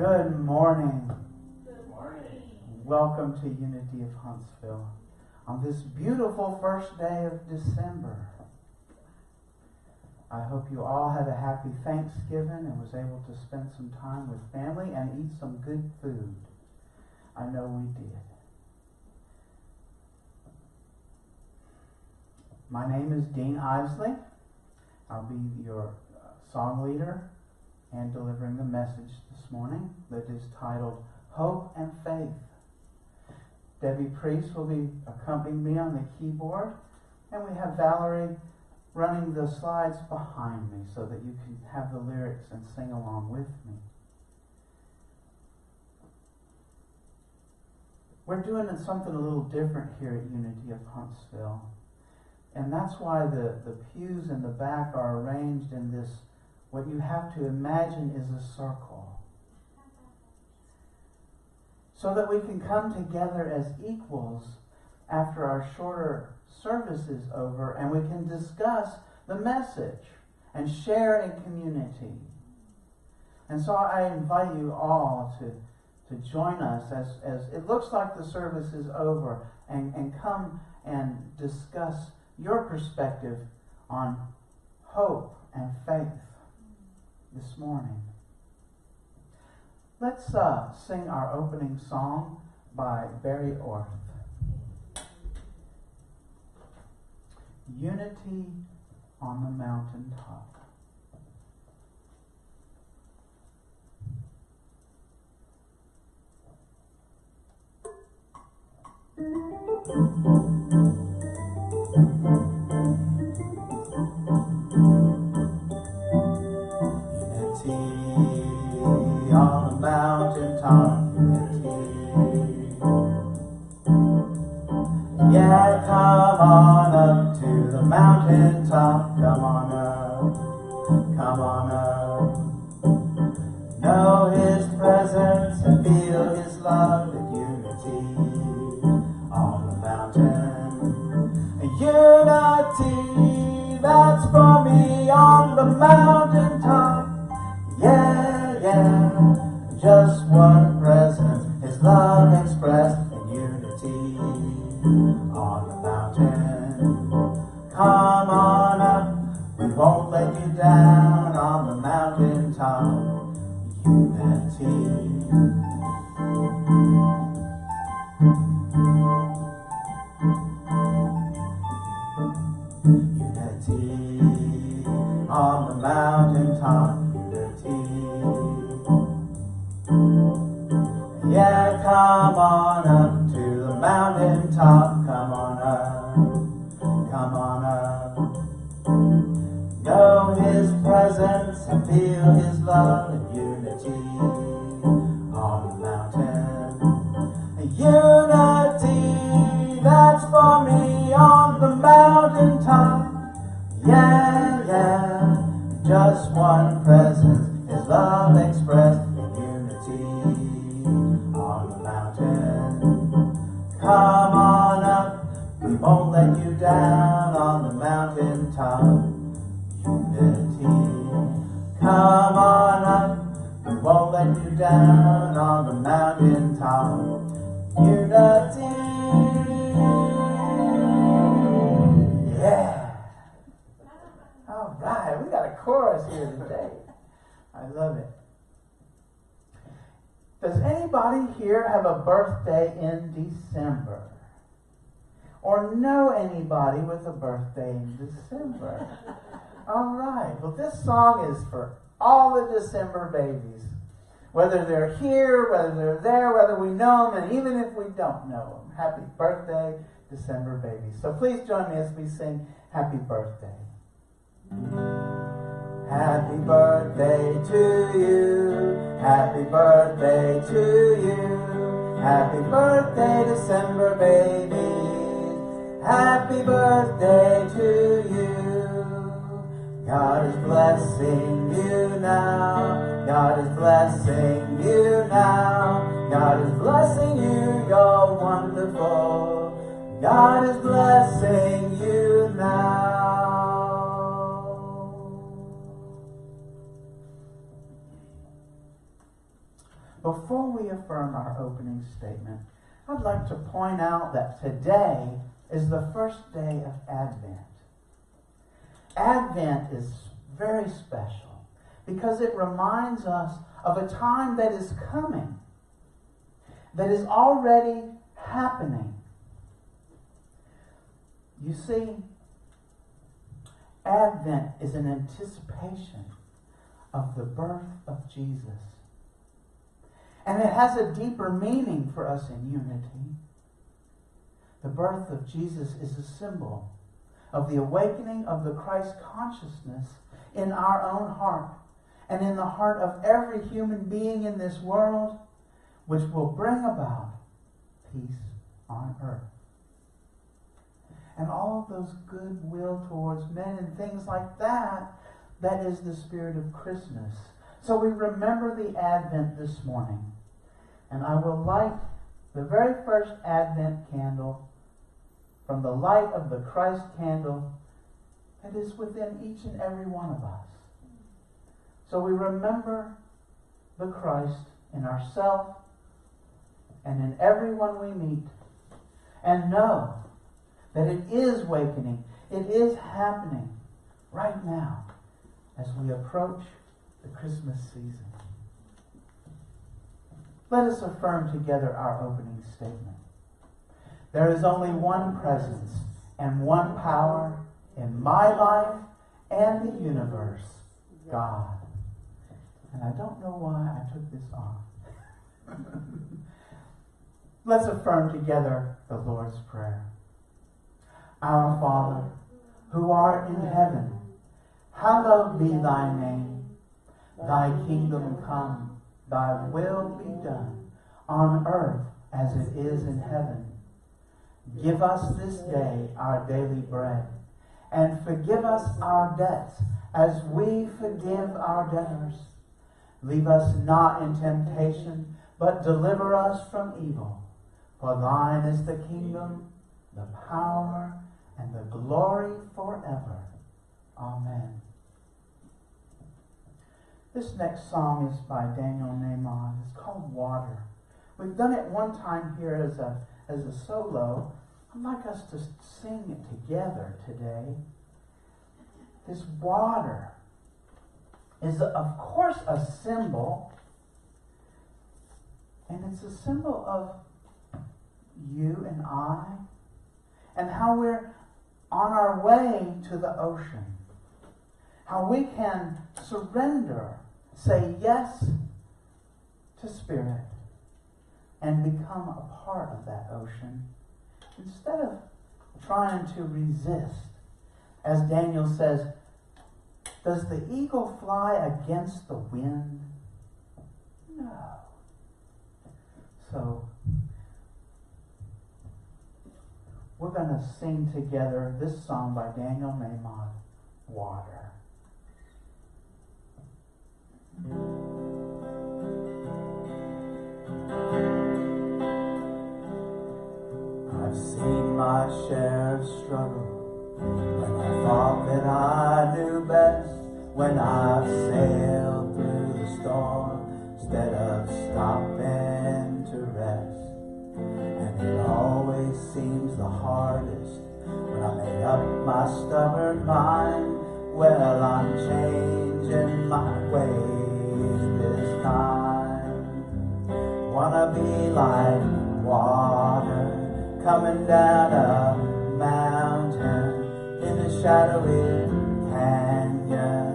Good morning. Good morning. Welcome to Unity of Huntsville on this beautiful first day of December. I hope you all had a happy Thanksgiving and was able to spend some time with family and eat some good food. I know we did. My name is Dean Isley. I'll be your song leader and delivering the message this morning that is titled Hope and Faith. Debbie Priest will be accompanying me on the keyboard, and we have Valerie running the slides behind me so that you can have the lyrics and sing along with me. We're doing something a little different here at Unity of Huntsville, and that's why the pews in the back are arranged in this, what you have to imagine is a circle, so that we can come together as equals after our shorter service is over and we can discuss the message and share in community. And so I invite you all to join us as it looks like the service is over and come and discuss your perspective on hope and faith this morning. Let's sing our opening song by Barry Orth. Unity on the Mountaintop. On the mountaintop, unity. Yeah, come on up to the mountaintop. Come on up, come on up. Know His presence and feel His love with unity on the mountain. Unity, that's for me on the mountaintop. Yeah, yeah, just one presence, His love expressed in unity on the mountain. Come on up, we won't let you down on the mountaintop. Unity. Unity on the mountaintop. Yeah, come on up to the mountaintop. Come on up, come on up. Know His presence and feel His love and unity on the mountain. Unity, that's for me on the mountaintop. Yeah, yeah, just one presence, His love expressed in unity on the mountain. Come on up, we won't let you down on the mountaintop. Unity. Come on up, we won't let you down on the mountaintop. Unity. Yeah. All right, we got a chorus here today. I love it. Does anybody here have a birthday in December? Or know anybody with a birthday in December? All right. Well, this song is for all the December babies. Whether they're here, whether they're there, whether we know them, and even if we don't know them. Happy birthday, December babies. So please join me as we sing Happy Birthday. Happy birthday to you. Happy birthday to you. Happy birthday, December babies. Happy birthday to you. God is blessing you now. God is blessing you now. God is blessing you. You're wonderful. God is blessing you now. affirm our opening statement, I'd like to point out that today is the first day of Advent. Advent is very special because it reminds us of a time that is coming, that is already happening. You see, Advent is an anticipation of the birth of Jesus. And it has a deeper meaning for us in Unity. The birth of Jesus is a symbol of the awakening of the Christ consciousness in our own heart and in the heart of every human being in this world, which will bring about peace on earth. And all of those goodwill towards men and things like that, that is the spirit of Christmas. So we remember the Advent this morning. And I will light the very first Advent candle from the light of the Christ candle that is within each and every one of us. So we remember the Christ in ourselves and in everyone we meet, and know that it is awakening, it is happening right now as we approach the Christmas season. Let us affirm together our opening statement. There is only one presence and one power in my life and the universe, God. And I don't know why I took this on. Let's affirm together the Lord's Prayer. Our Father, who art in heaven, hallowed be thy name. Thy kingdom come, thy will be done, on earth as it is in heaven. Give us this day our daily bread, and forgive us our debts as we forgive our debtors. Leave us not in temptation, but deliver us from evil. For thine is the kingdom, the power, and the glory forever. Amen. This next song is by Daniel Nahmod. It's called Water. We've done it one time here as a solo. I'd like us to sing it together today. This water is, of course, a symbol. And it's a symbol of you and I, and how we're on our way to the ocean. How we can surrender, say yes to Spirit, and become a part of that ocean instead of trying to resist. As Daniel says, does the eagle fly against the wind? No. So, we're going to sing together this song by Daniel Nahmod, Water. I've seen my share of struggle when I thought that I knew best, when I've sailed through the storm instead of stopping to rest. And it always seems the hardest when I made up my stubborn mind. Well, I'm changing my ways this time. Wanna be like water coming down a mountain in a shadowy canyon,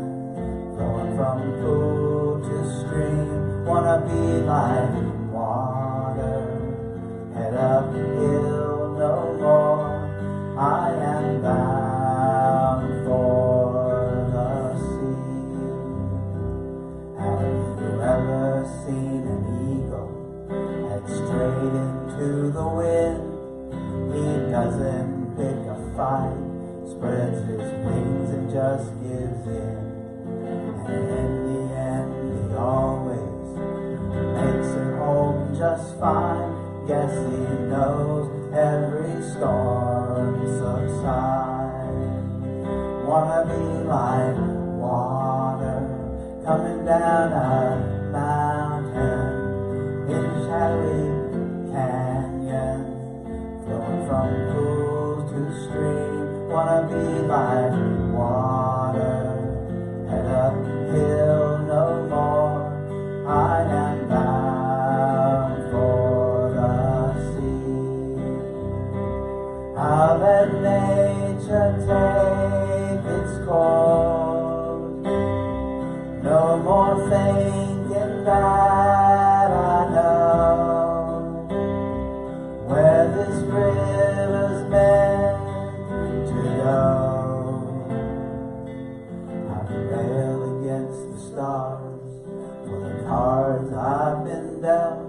flowing from pool to stream. Wanna be like water, head uphill no more. I am bound for the sea. Have you ever seen an eagle head straight into the wind? He doesn't pick a fight, spreads his wings and just gives in. And in the end he always makes it home just fine. Guess he knows every storm subsides. Wanna be like water coming down a mountain in shadow from pool to stream, wanna be like water, head uphill no more. I am bound for the sea. I'll let nature take its course. No more thinking that I know where this river's meant to go. I rail against the stars for the cards I've been dealt,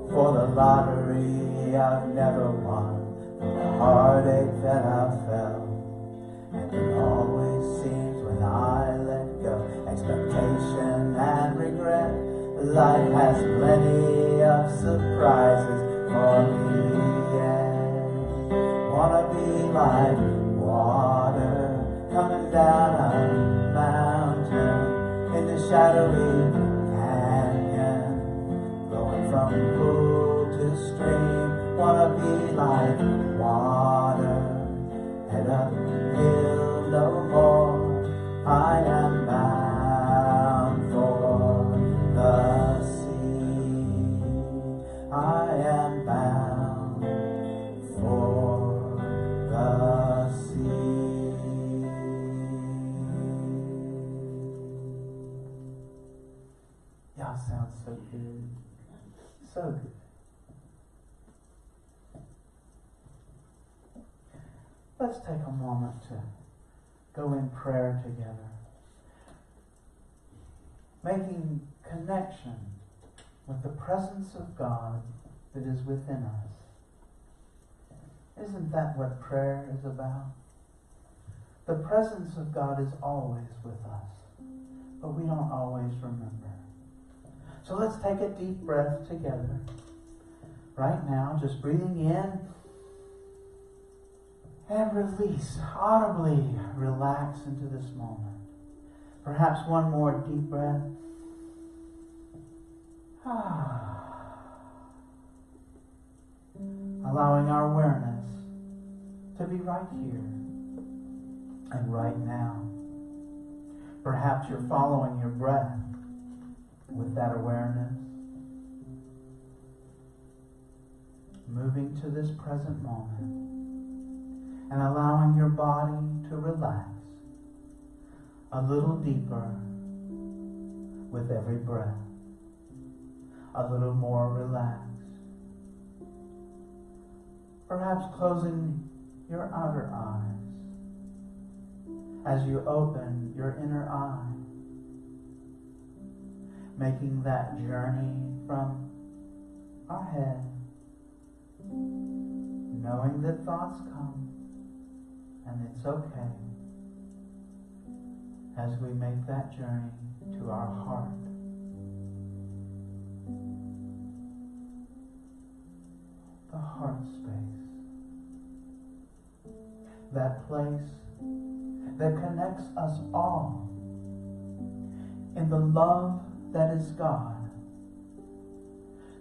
for the lottery I've never won, for the heartache that I felt. And it always seems when I let go, expectation and regret, life has plenty of surprises for me. Yeah. Wanna be like water coming down a mountain in the shadowy canyon, going from pool to stream. Wanna be like water, head uphill no more. I am bound for the sea. I am bound for the sea. Y'all sound so good. So good. Let's take a moment to go in prayer together, making connection with the presence of God that is within us. Isn't that what prayer is about? The presence of God is always with us, but we don't always remember. So let's take a deep breath together. Right now, just breathing in and release, audibly relax into this moment. Perhaps one more deep breath. Allowing our awareness to be right here and right now. Perhaps you're following your breath with that awareness. Moving to this present moment. And allowing your body to relax a little deeper with every breath. A little more relaxed. Perhaps closing your outer eyes as you open your inner eye. Making that journey from our head. Knowing that thoughts come. And it's okay as we make that journey to our heart. The heart space. That place that connects us all in the love that is God.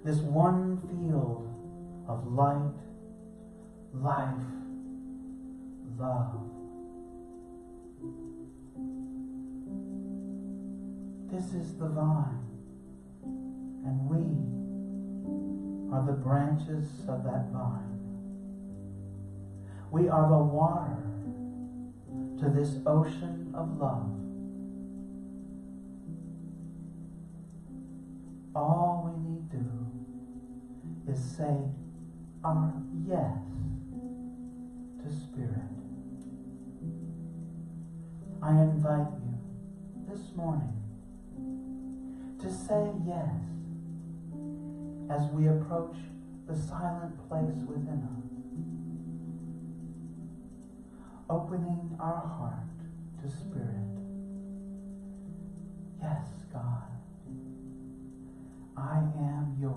This one field of light, life, love. This is the vine, and we are the branches of that vine. We are the water to this ocean of love. All we need to do is say our yes to Spirit. I invite you this morning to say yes as we approach the silent place within us, opening our heart to Spirit. Yes, God, I am yours.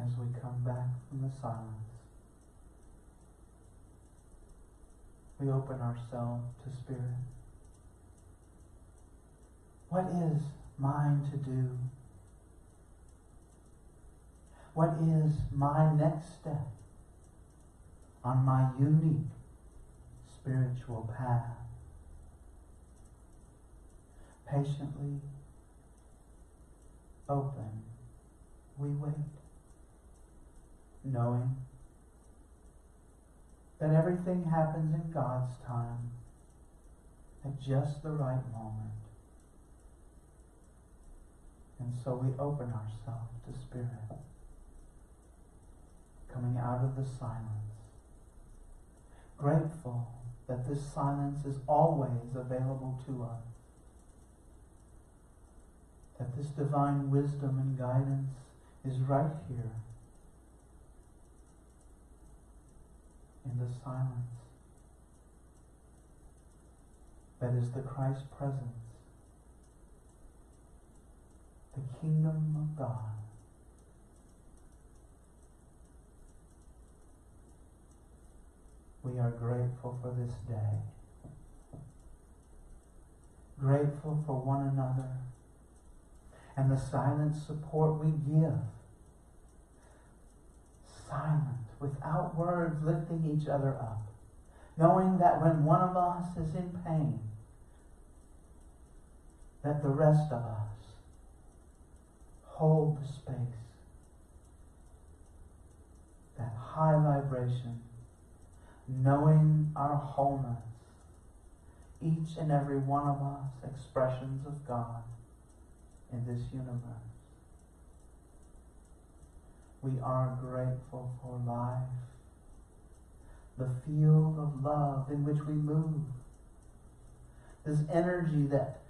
as we come back from the silence, we open ourselves to Spirit. What is mine to do? What is my next step on my unique spiritual path? Patiently open, we wait, knowing that everything happens in God's time at just the right moment. And so we open ourselves to Spirit, coming out of the silence, grateful that this silence is always available to us, that this divine wisdom and guidance is right here in the silence that is the Christ presence, the kingdom of God. We are grateful for this day, grateful for one another, and the silent support we give. Silent, without words, lifting each other up, knowing that when one of us is in pain, that the rest of us hold the space, that high vibration, knowing our wholeness, each and every one of us expressions of God in this universe. We are grateful for life, the field of love in which we move, this energy that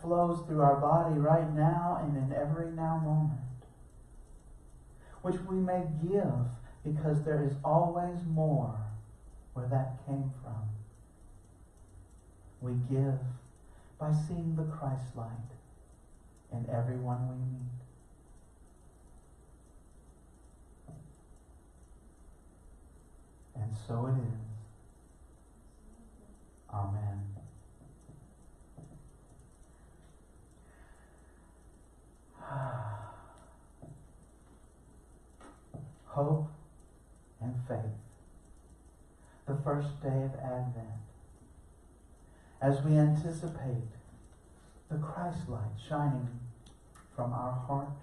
flows through our body right now and in every now moment, which we may give because there is always more where that came from. We give by seeing the Christ light in everyone we meet. And so it is. Amen. Hope and faith. The first day of Advent. As we anticipate the Christ light shining from our heart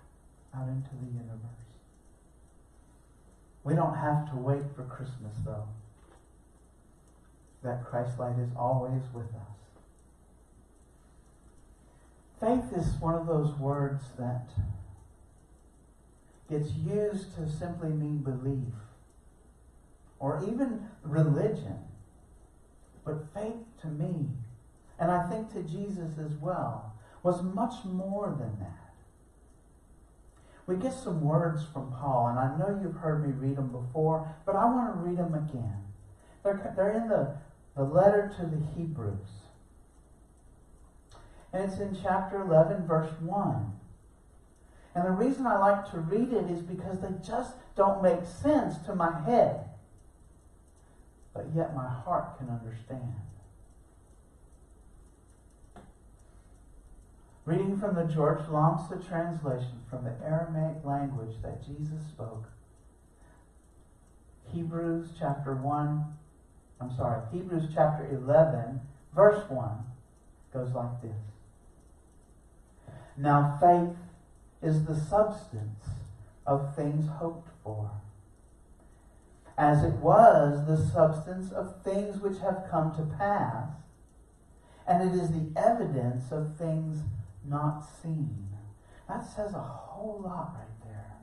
out into the universe. We don't have to wait for Christmas, though. That Christ light is always with us. Faith is one of those words that gets used to simply mean belief or even religion. But faith to me, and I think to Jesus as well, was much more than that. We get some words from Paul, and I know you've heard me read them before, but I want to read them again. They're in the letter to the Hebrews. And it's in chapter 11, verse 1. And the reason I like to read it is because they just don't make sense to my head. But yet my heart can understand. Reading from the George Lamsa translation from the Aramaic language that Jesus spoke. Hebrews chapter 11, verse 1 goes like this. Now faith is the substance of things hoped for, as it was the substance of things which have come to pass, and it is the evidence of things not seen. That says a whole lot right there.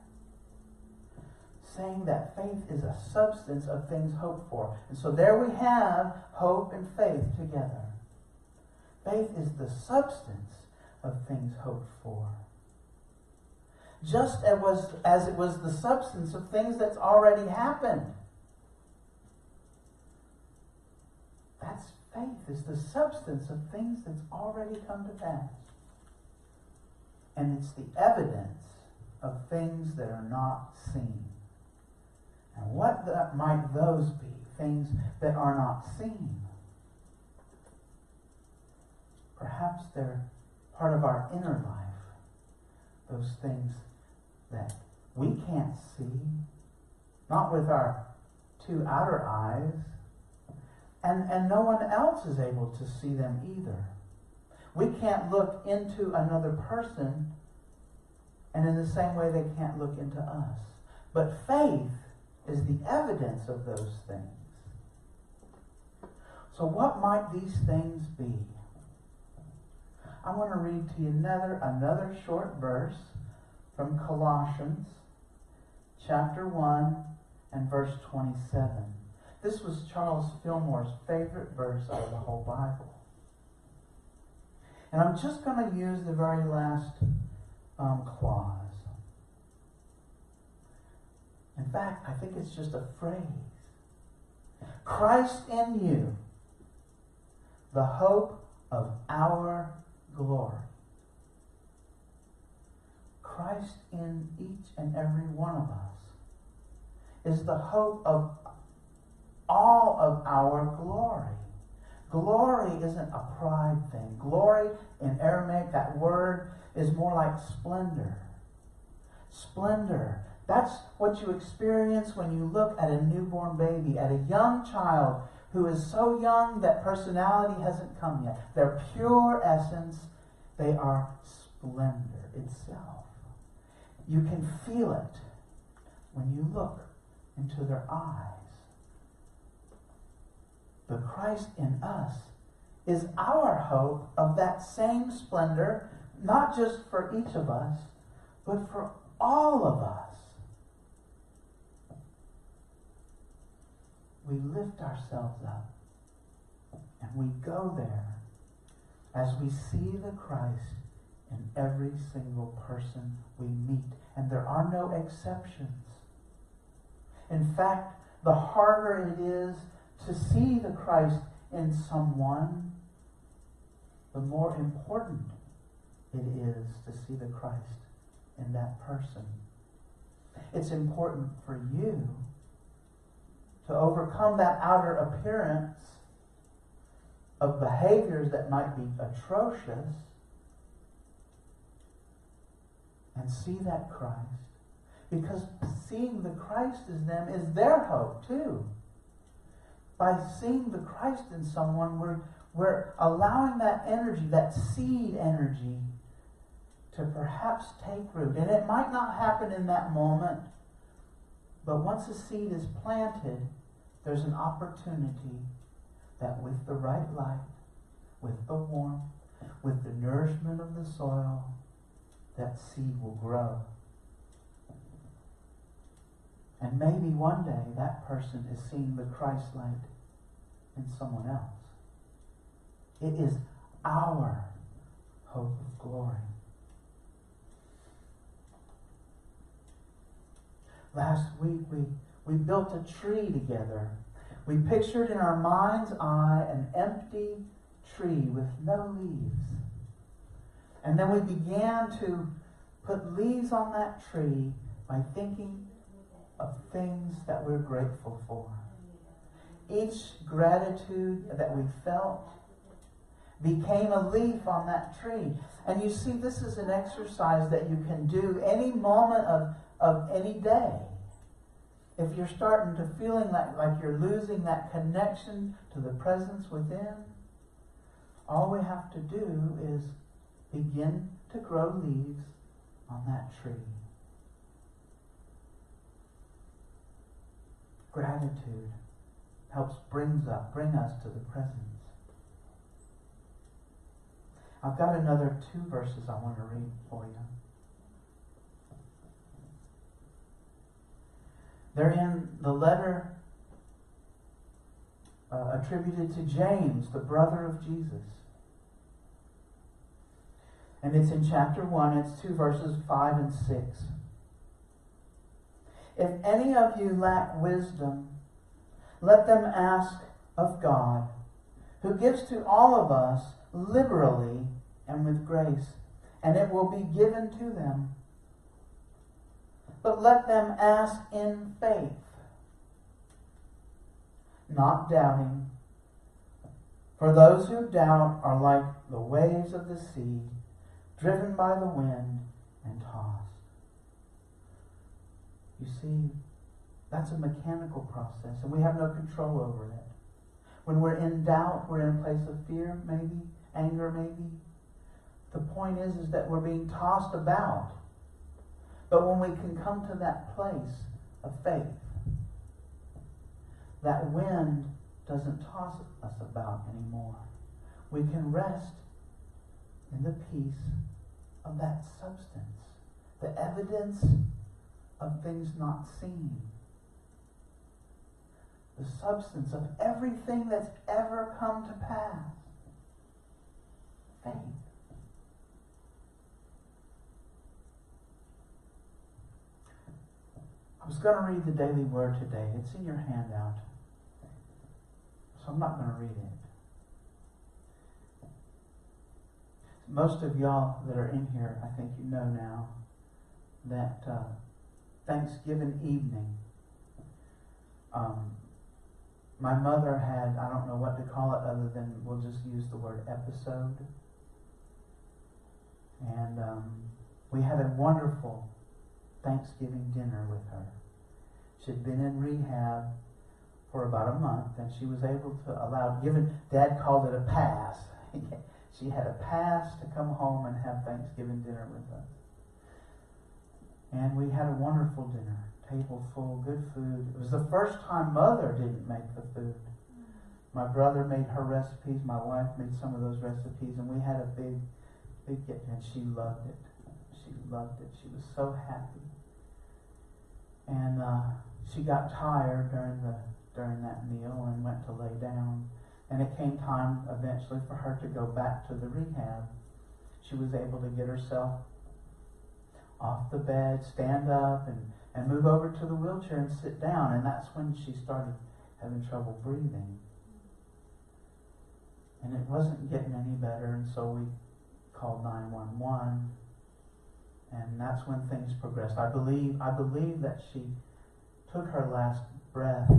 Saying that faith is a substance of things hoped for. And so there we have hope and faith together. Faith is the substance of things hoped for. Just as it was the substance of things that's already happened. That's faith, is the substance of things that's already come to pass. And it's the evidence of things that are not seen. And what might those be? Things that are not seen. Perhaps they're part of our inner life. Those things that we can't see, not with our two outer eyes, and no one else is able to see them either. We can't look into another person, and in the same way they can't look into us. But faith is the evidence of those things. So what might these things be? I want to read to you another short verse from Colossians chapter 1 and verse 27. This was Charles Fillmore's favorite verse out of the whole Bible. And I'm just going to use the very last clause. In fact, I think it's just a phrase. Christ in you, the hope of our glory. Christ in each and every one of us is the hope of all of our glory. Glory isn't a pride thing. Glory in Aramaic, that word is more like splendor. Splendor. That's what you experience when you look at a newborn baby, at a young child who is so young that personality hasn't come yet. Their pure essence, they are splendor itself. You can feel it when you look into their eyes. The Christ in us is our hope of that same splendor, not just for each of us, but for all of us. We lift ourselves up and we go there as we see the Christ in every single person we meet. And there are no exceptions. In fact, the harder it is to see the Christ in someone, the more important it is to see the Christ in that person. It's important for you to overcome that outer appearance of behaviors that might be atrocious and see that Christ. Because seeing the Christ in them is their hope too. By seeing the Christ in someone, we're allowing that energy, that seed energy, to perhaps take root. And it might not happen in that moment, but once a seed is planted, there's an opportunity that with the right light, with the warmth, with the nourishment of the soil, that seed will grow. And maybe one day that person is seeing the Christ light in someone else. It is our hope of glory. Last week we built a tree together. We pictured in our mind's eye an empty tree with no leaves. And then we began to put leaves on that tree by thinking of things that we're grateful for. Each gratitude that we felt became a leaf on that tree. And you see, this is an exercise that you can do any moment of any day. If you're starting to feeling like you're losing that connection to the presence within, all we have to do is begin to grow leaves on that tree. Gratitude helps bring us to the presence. I've got another 2 verses I want to read for you. They're in the letter attributed to James, the brother of Jesus. And it's in chapter 1. It's 2 verses 5 and 6. If any of you lack wisdom, let them ask of God, who gives to all of us liberally and with grace, and it will be given to them. But let them ask in faith, not doubting. For those who doubt are like the waves of the sea, driven by the wind and tossed. You see, that's a mechanical process, and we have no control over it. When we're in doubt, we're in a place of fear, maybe, anger, maybe. The point is that we're being tossed about. But when we can come to that place of faith, that wind doesn't toss us about anymore. We can rest in the peace of that substance, the evidence of things not seen, the substance of everything that's ever come to pass. Faith. I was going to read the daily word today. It's in your handout. So I'm not going to read it. Most of y'all that are in here, I think you know now, that Thanksgiving evening, my mother had, I don't know what to call it other than, we'll just use the word episode. And we had a wonderful Thanksgiving dinner with her. She'd been in rehab for about a month, and she was able to Dad called it a pass. She had a pass to come home and have Thanksgiving dinner with us. And we had a wonderful dinner. Table full, good food. It was the first time Mother didn't make the food. My brother made her recipes. My wife made some of those recipes, and we had a big get, and she loved it. She loved it. She was so happy. And she got tired during that meal and went to lay down. And it came time eventually for her to go back to the rehab. She was able to get herself off the bed, stand up, and move over to the wheelchair and sit down. And that's when she started having trouble breathing. And it wasn't getting any better, and so we called 911. And that's when things progressed. I believe that she took her last breath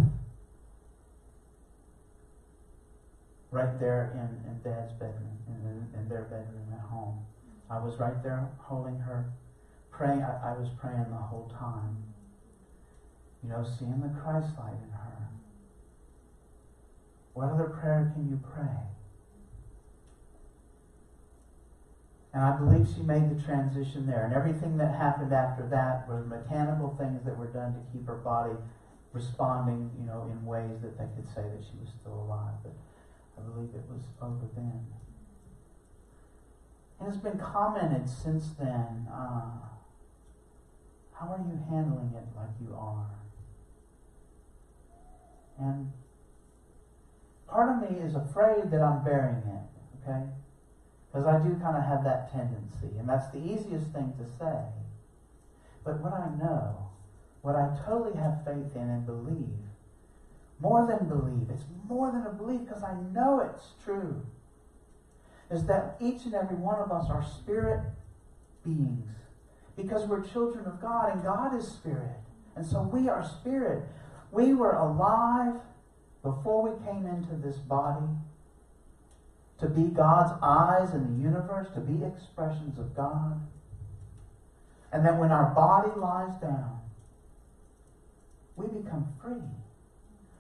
right there in Dad's bedroom, in their bedroom at home. I was right there holding her, praying. I was praying the whole time. Seeing the Christ light in her. What other prayer can you pray? And I believe she made the transition there. And everything that happened after that were mechanical things that were done to keep her body responding, in ways that they could say that she was still alive. But I believe it was over then. And it's been commented since then, how are you handling it like you are? And part of me is afraid that I'm burying it, okay? Because I do kind of have that tendency, and that's the easiest thing to say. But what I know, what I totally have faith in and believe, more than believe, it's more than a belief because I know it's true, is that each and every one of us are spirit beings. Because we're children of God, and God is spirit. And so we are spirit. We were alive before we came into this body to be God's eyes in the universe, to be expressions of God. And then when our body lies down, we become free.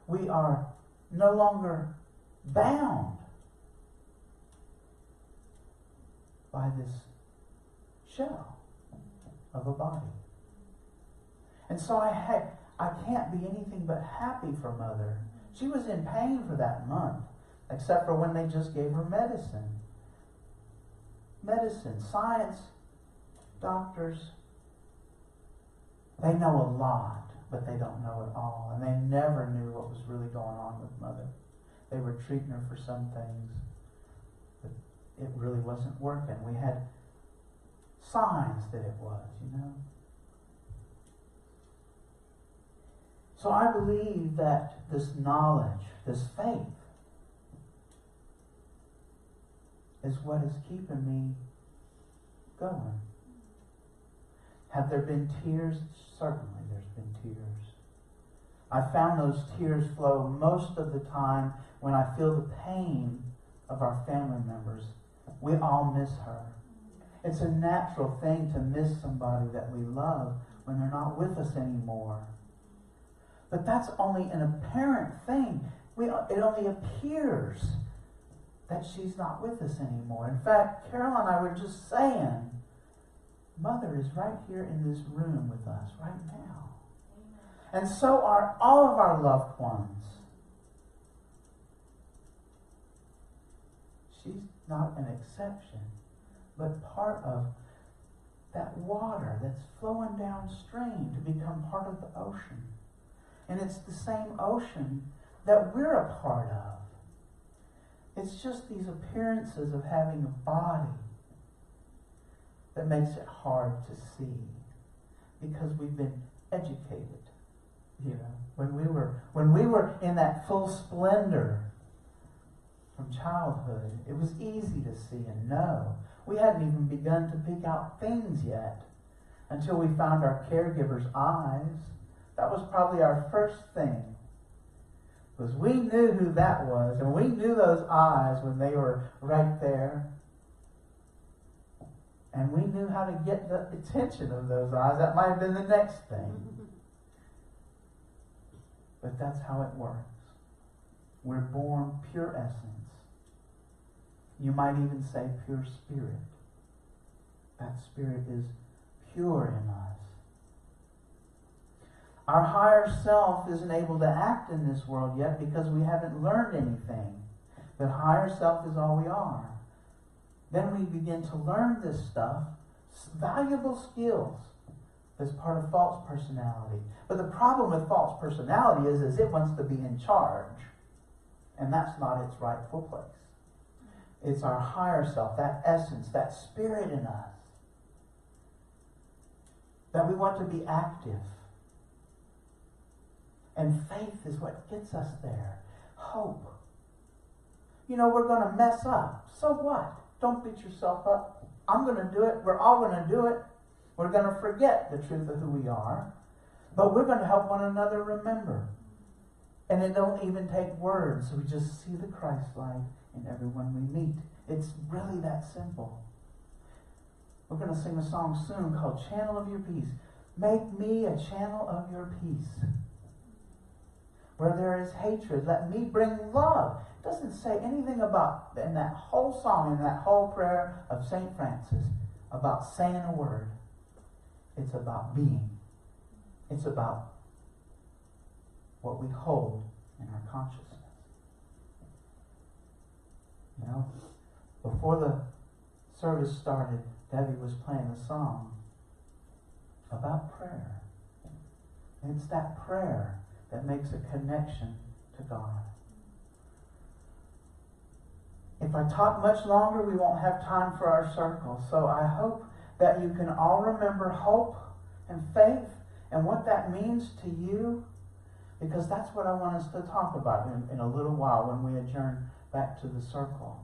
We are no longer bound by this shell of a body. And so I can't be anything but happy for Mother. She was in pain for that month, except for when they just gave her medicine. Medicine, science, doctors, they know a lot, but they don't know it all. And they never knew what was really going on with Mother. They were treating her for some things, but it really wasn't working. We had signs that it was, So I believe that this knowledge, this faith, is what is keeping me going. Have there been tears? Certainly there's been tears. I found those tears flow most of the time when I feel the pain of our family members. We all miss her. It's a natural thing to miss somebody that we love when they're not with us anymore. But that's only an apparent thing. It only appears that she's not with us anymore. In fact, Carol and I were just saying, Mother is right here in this room with us right now. And so are all of our loved ones. She's not an exception, but part of that water that's flowing downstream to become part of the ocean. And it's the same ocean that we're a part of. It's just these appearances of having a body that makes it hard to see because we've been educated. You know, when we were in that full splendor from childhood, it was easy to see and know. We hadn't even begun to pick out things yet until we found our caregiver's eyes. That was probably our first thing. Because we knew who that was, and we knew those eyes when they were right there. And we knew how to get the attention of those eyes. That might have been the next thing. But that's how it works. We're born pure essence. You might even say pure spirit. That spirit is pure in us. Our higher self isn't able to act in this world yet because we haven't learned anything. But higher self is all we are. Then we begin to learn this stuff, valuable skills, as part of false personality. But the problem with false personality is it wants to be in charge. And that's not its rightful place. It's our higher self, that essence, that spirit in us, that we want to be active. And faith is what gets us there. Hope. You know, we're going to mess up. So what? Don't beat yourself up. I'm going to do it. We're all going to do it. We're going to forget the truth of who we are. But we're going to help one another remember. And it don't even take words. We just see the Christ light in everyone we meet. It's really that simple. We're going to sing a song soon called Channel of Your Peace. Make me a channel of your peace. Where there is hatred, let me bring love. It doesn't say anything about, in that whole song, in that whole prayer of St. Francis, about saying a word. It's about being. It's about what we hold in our consciousness. You know, before the service started, Debbie was playing a song about prayer. And it's that prayer that makes a connection to God. If I talk much longer, we won't have time for our circle. So I hope that you can all remember hope and faith and what that means to you, because that's what I want us to talk about in a little while when we adjourn back to the circle.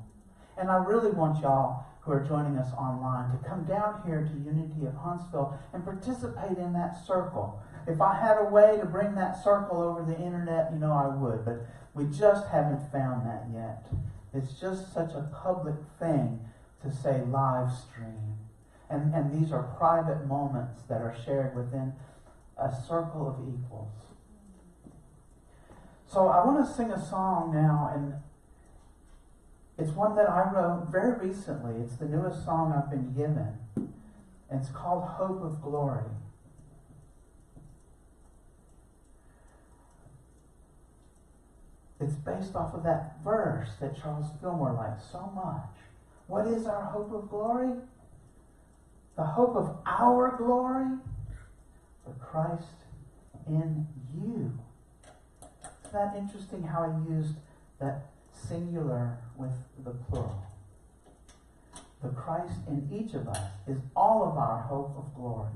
And I really want y'all who are joining us online to come down here to Unity of Huntsville and participate in that circle. If I had a way to bring that circle over the internet, you know I would, but we just haven't found that yet. It's just such a public thing to say live stream. And these are private moments that are shared within a circle of equals. So I want to sing a song now, and it's one that I wrote very recently. It's the newest song I've been given. And it's called Hope of Glory. It's based off of that verse that Charles Fillmore liked so much. What is our hope of glory? The hope of our glory for Christ in you. Isn't that interesting how he used that singular with the plural? The Christ in each of us is all of our hope of glory.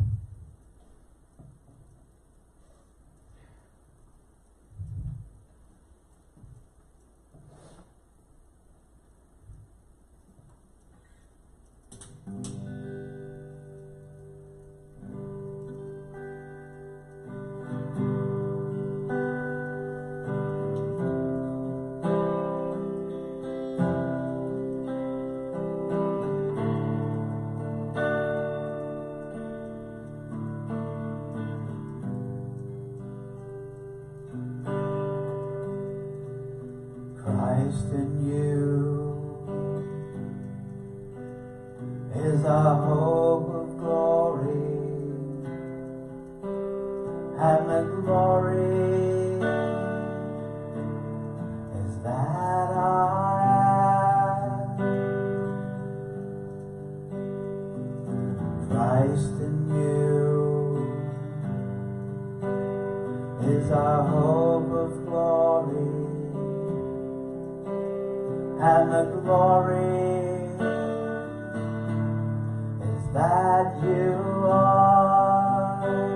Christ in you is our hope of glory, and the glory is that I am Christ in you is our hope of glory, and the glory is that you are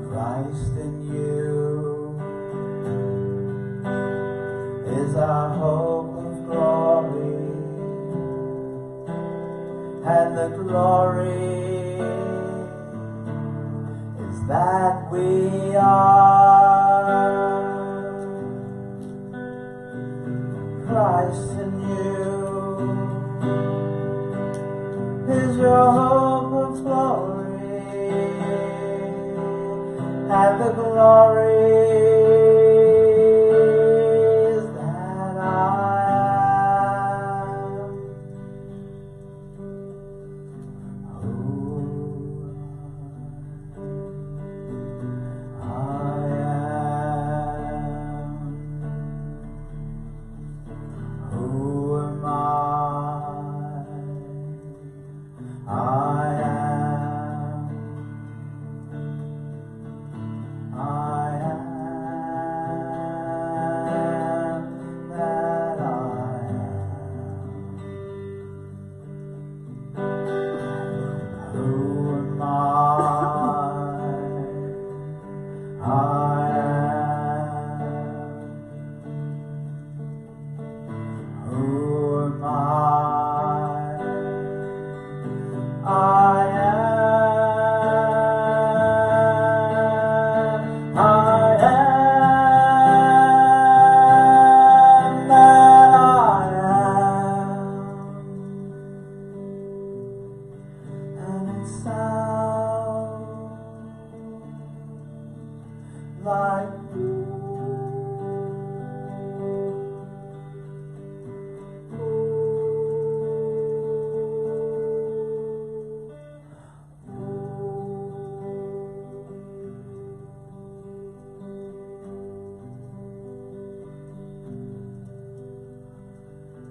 Christ in you is our hope of glory, and the glory is that we are Christ in you is your hope of glory, and the glory is that I am who I am. Who am I? I am that I am. Who am I? I am. Who am I? I am that I am, and it sounds like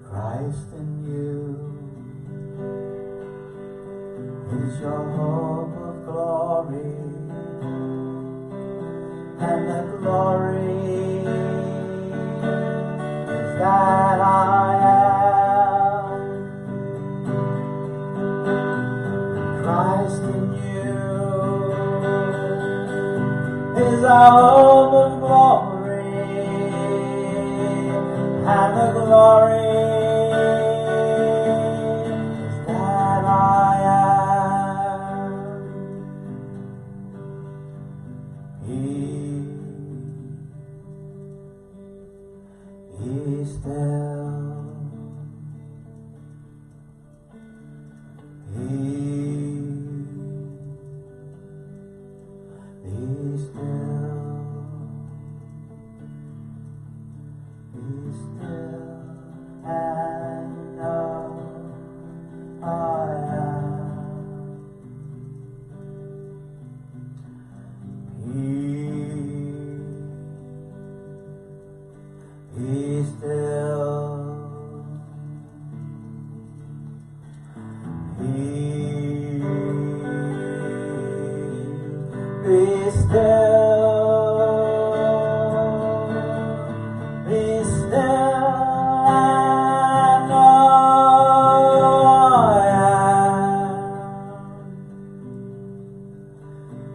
Christ in you is your hope of glory, and the glory is that I am Christ in you is our hope of glory, and the glory Be still, be still, and know I am Be still, be still, and know I am,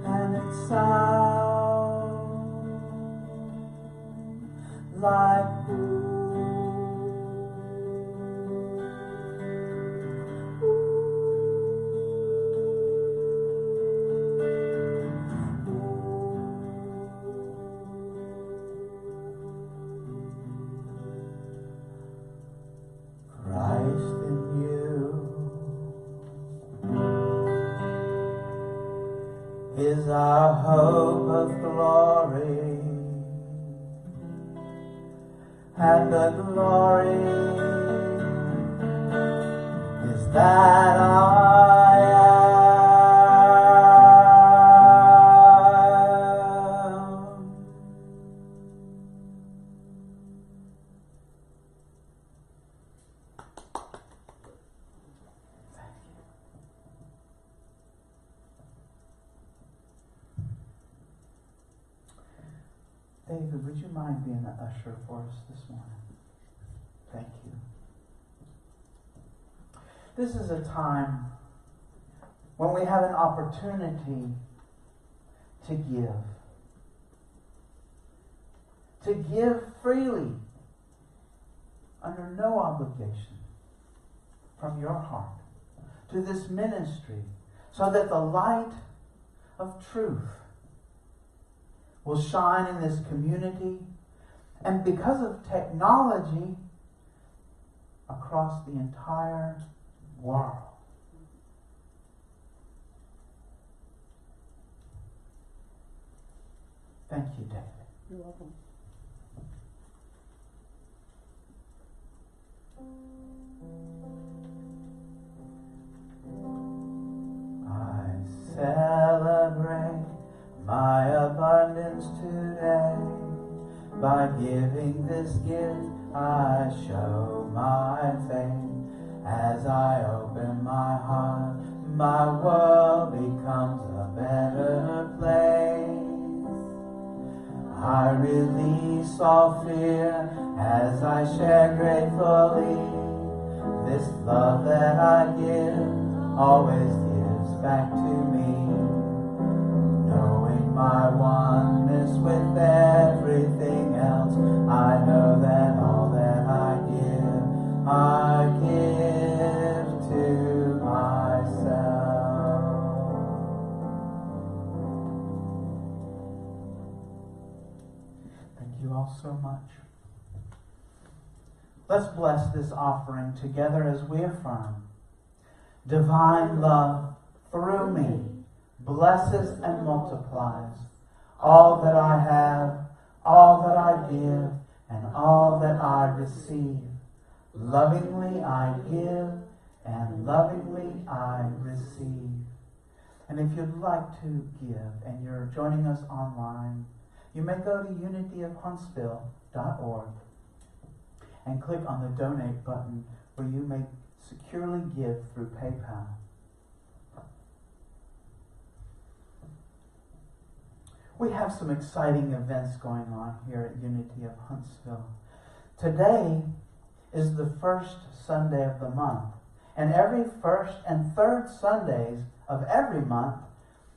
and it sounds like Christ in you is our hope of glory, and the glory is that I am. David, would you mind being the usher for us this morning? Thank you. This is a time when we have an opportunity to give. To give freely, under no obligation, from your heart, to this ministry, so that the light of truth will shine in this community, and because of technology, across the entire world. Thank you, David. You're welcome. I celebrate my abundance today. By giving this gift, I show my faith. As I open my heart, my world becomes a better place. I release all fear as I share gratefully. This love that I give always gives back to me. Knowing my oneness with everything else, I know that all that I give to myself. Thank you all so much. Let's bless this offering together as we affirm. Divine love through me blesses and multiplies all that I have, all that I give, and all that I receive. Lovingly I give, and lovingly I receive. And if you'd like to give, and you're joining us online, you may go to unityofhuntsville.org and click on the donate button where you may securely give through PayPal. We have some exciting events going on here at Unity of Huntsville. Today is the first Sunday of the month. And every first and third Sundays of every month,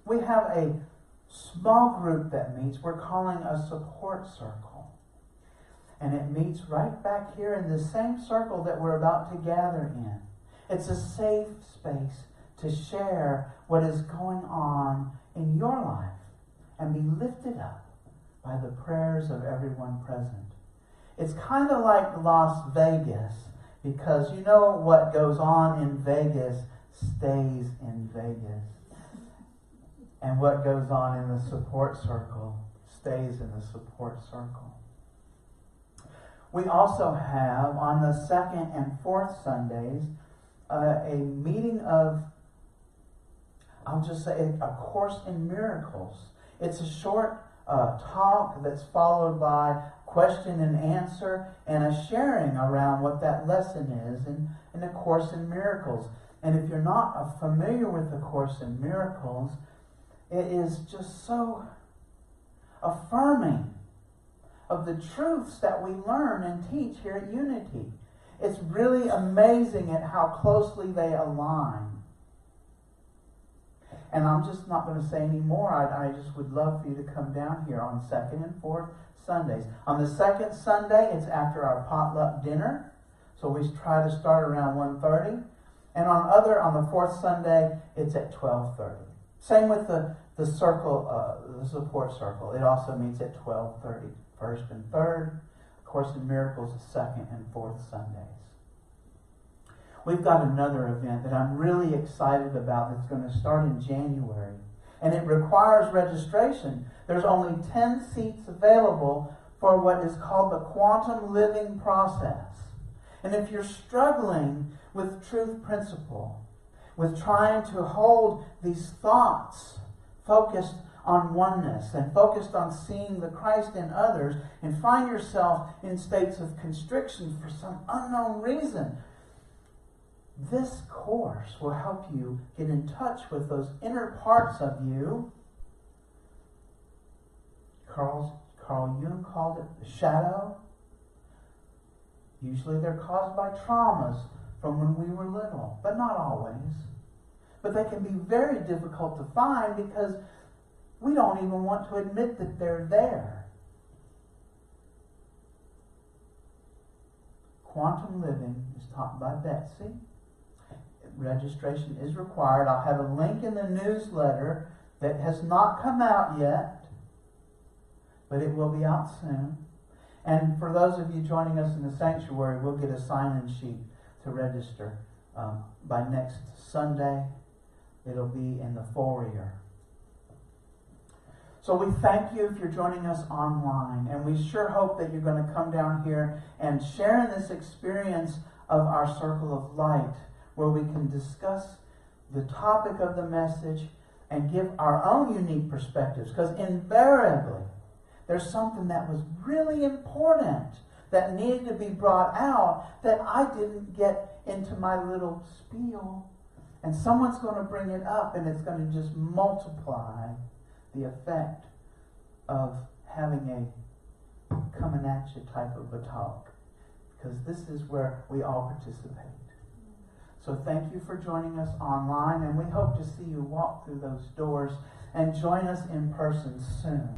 we have a small group that meets. We're calling a support circle. And it meets right back here in the same circle that we're about to gather in. It's a safe space to share what is going on in your life and be lifted up by the prayers of everyone present. It's kind of like Las Vegas, because you know what goes on in Vegas stays in Vegas. And what goes on in the support circle stays in the support circle. We also have, on the second and fourth Sundays, a meeting of, I'll just say, a Course in Miracles. It's a short talk that's followed by question and answer and a sharing around what that lesson is in A Course in Miracles. And if you're not familiar with A Course in Miracles, it is just so affirming of the truths that we learn and teach here at Unity. It's really amazing at how closely they align. And I'm just not going to say any more. I just would love for you to come down here on second and fourth Sundays. On the second Sunday, it's after our potluck dinner. So we try to start around 1:30. And on the fourth Sunday, it's at 12:30. Same with the circle, the support circle. It also meets at 12:30. First and third. Course in Miracles, second and fourth Sundays. We've got another event that I'm really excited about that's going to start in January. And it requires registration. There's only 10 seats available for what is called the quantum living process. And if you're struggling with truth principle, with trying to hold these thoughts focused on oneness and focused on seeing the Christ in others, and find yourself in states of constriction for some unknown reason, this course will help you get in touch with those inner parts of you. Carl Jung called it the shadow. Usually they're caused by traumas from when we were little, but not always. But they can be very difficult to find because we don't even want to admit that they're there. Quantum living is taught by Betsy. Registration is required. I'll have a link in the newsletter that has not come out yet, but it will be out soon. And for those of you joining us in the sanctuary, we'll get a sign-in sheet to register by next Sunday. It'll be in the foyer. So we thank you if you're joining us online, and we sure hope that you're going to come down here and share in this experience of our Circle of Light, where we can discuss the topic of the message and give our own unique perspectives. Because invariably, there's something that was really important that needed to be brought out that I didn't get into my little spiel. And someone's going to bring it up, and it's going to just multiply the effect of having a coming at you type of a talk. Because this is where we all participate. So thank you for joining us online, and we hope to see you walk through those doors and join us in person soon.